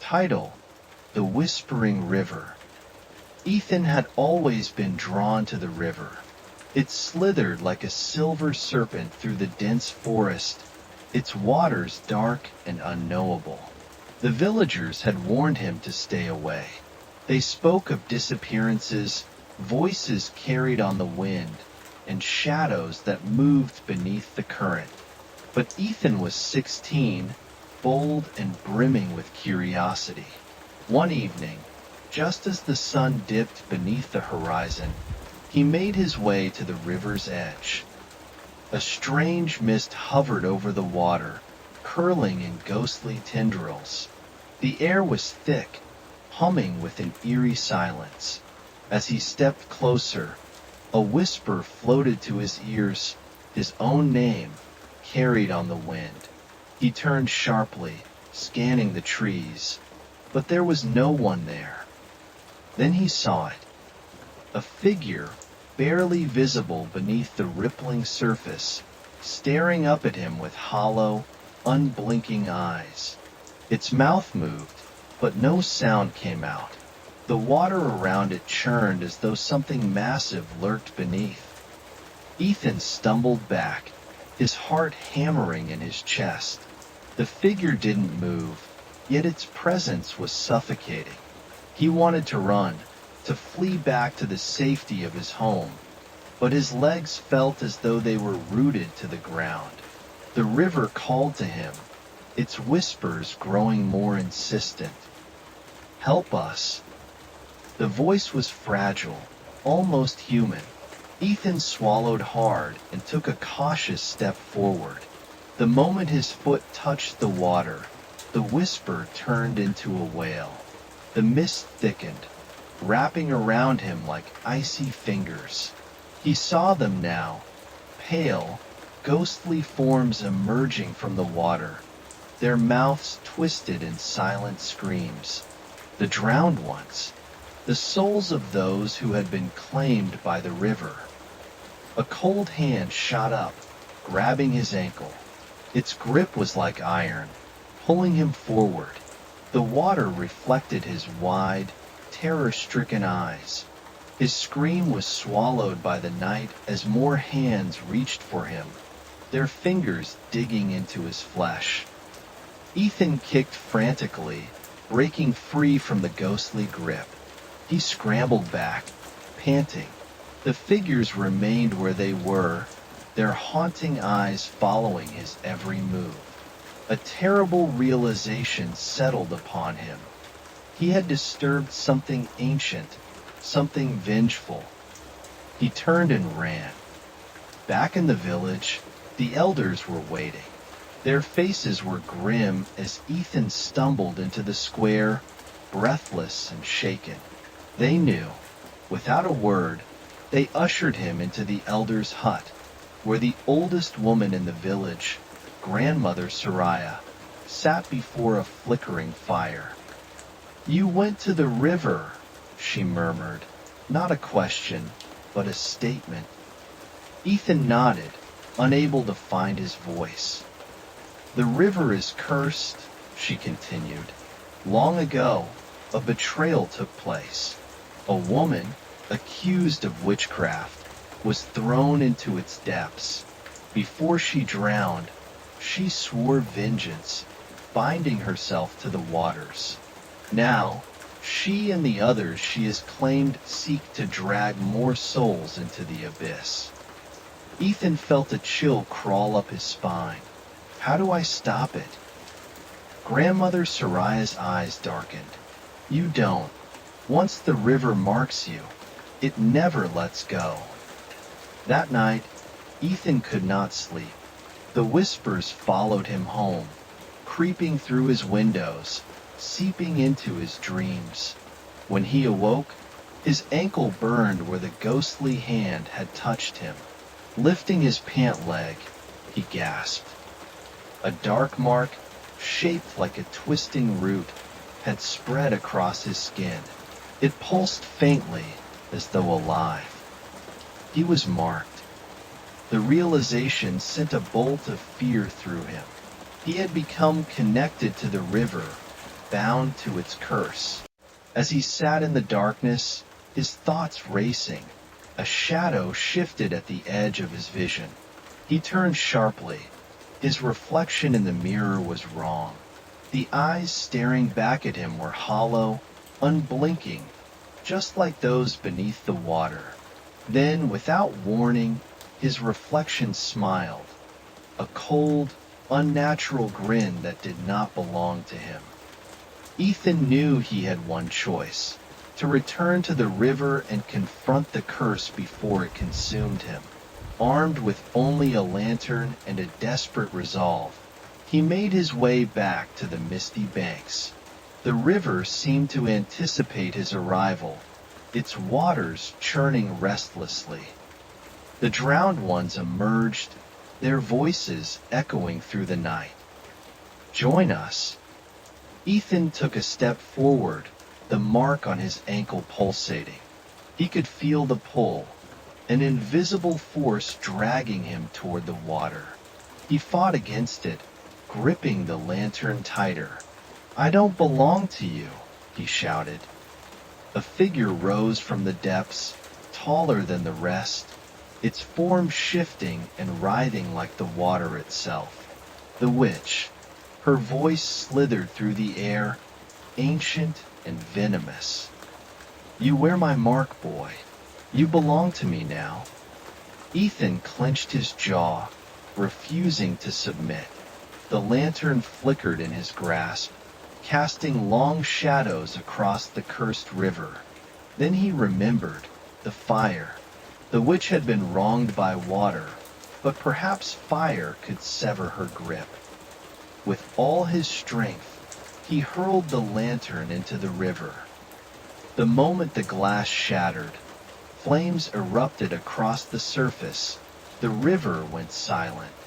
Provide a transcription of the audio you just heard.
Title: The Whispering River. Ethan had always been drawn to the river. It slithered like a silver serpent through the dense forest, its waters dark and unknowable. The villagers had warned him to stay away. They spoke of disappearances, voices carried on the wind, and shadows that moved beneath the current. But Ethan was 16, bold and brimming with curiosity. One evening, just as the sun dipped beneath the horizon, he made his way to the river's edge. A strange mist hovered over the water, curling in ghostly tendrils. The air was thick, humming with an eerie silence. As he stepped closer, a whisper floated to his ears, his own name, carried on the wind. He turned sharply, scanning the trees, but there was no one there. Then he saw it. A figure, barely visible beneath the rippling surface, staring up at him with hollow, unblinking eyes. Its mouth moved, but no sound came out. The water around it churned as though something massive lurked beneath. Ethan stumbled back, his heart hammering in his chest. The figure didn't move, yet its presence was suffocating. He wanted to run, to flee back to the safety of his home, but his legs felt as though they were rooted to the ground. The river called to him, its whispers growing more insistent. "Help us." The voice was fragile, almost human. Ethan swallowed hard and took a cautious step forward. The moment his foot touched the water, the whisper turned into a wail. The mist thickened, wrapping around him like icy fingers. He saw them now, pale, ghostly forms emerging from the water, their mouths twisted in silent screams. The drowned ones, the souls of those who had been claimed by the river. A cold hand shot up, grabbing his ankle. Its grip was like iron, pulling him forward. The water reflected his wide, terror-stricken eyes. His scream was swallowed by the night as more hands reached for him, their fingers digging into his flesh. Ethan kicked frantically, breaking free from the ghostly grip. He scrambled back, panting. The figures remained where they were, their haunting eyes following his every move. A terrible realization settled upon him. He had disturbed something ancient, something vengeful. He turned and ran. Back in the village, the elders were waiting. Their faces were grim as Ethan stumbled into the square, breathless and shaken. They knew. Without a word, they ushered him into the elders' hut, where the oldest woman in the village, Grandmother Soraya, sat before a flickering fire. "You went to the river," she murmured, not a question, but a statement. Ethan nodded, unable to find his voice. "The river is cursed," she continued. "Long ago, a betrayal took place. A woman, accused of witchcraft, was thrown into its depths. Before she drowned, she swore vengeance, binding herself to the waters. Now, she and the others she has claimed seek to drag more souls into the abyss." Ethan felt a chill crawl up his spine. How do I stop it? Grandmother Soraya's eyes darkened. "You don't. Once the river marks you, it never lets go." That night, Ethan could not sleep. The whispers followed him home, creeping through his windows, seeping into his dreams. When he awoke, his ankle burned where the ghostly hand had touched him. Lifting his pant leg, he gasped. A dark mark, shaped like a twisting root, had spread across his skin. It pulsed faintly, as though alive. He was marked. The realization sent a bolt of fear through him. He had become connected to the river, bound to its curse. As he sat in the darkness, his thoughts racing, a shadow shifted at the edge of his vision. He turned sharply. His reflection in the mirror was wrong. The eyes staring back at him were hollow, unblinking, just like those beneath the water. Then, without warning, his reflection smiled, a cold, unnatural grin that did not belong to him. Ethan knew he had one choice: to return to the river and confront the curse before it consumed him. Armed with only a lantern and a desperate resolve, he made his way back to the misty banks. The river seemed to anticipate his arrival, its waters churning restlessly. The drowned ones emerged, their voices echoing through the night. "Join us." Ethan took a step forward, the mark on his ankle pulsating. He could feel the pull, an invisible force dragging him toward the water. He fought against it, gripping the lantern tighter. "I don't belong to you," he shouted. A figure rose from the depths, taller than the rest, its form shifting and writhing like the water itself. The witch. Her voice slithered through the air, ancient and venomous. "You wear my mark, boy. You belong to me now." Ethan clenched his jaw, refusing to submit. The lantern flickered in his grasp, casting long shadows across the cursed river. Then he remembered the fire. The witch had been wronged by water, but perhaps fire could sever her grip. With all his strength, he hurled the lantern into the river. The moment the glass shattered, flames erupted across the surface. The river went silent.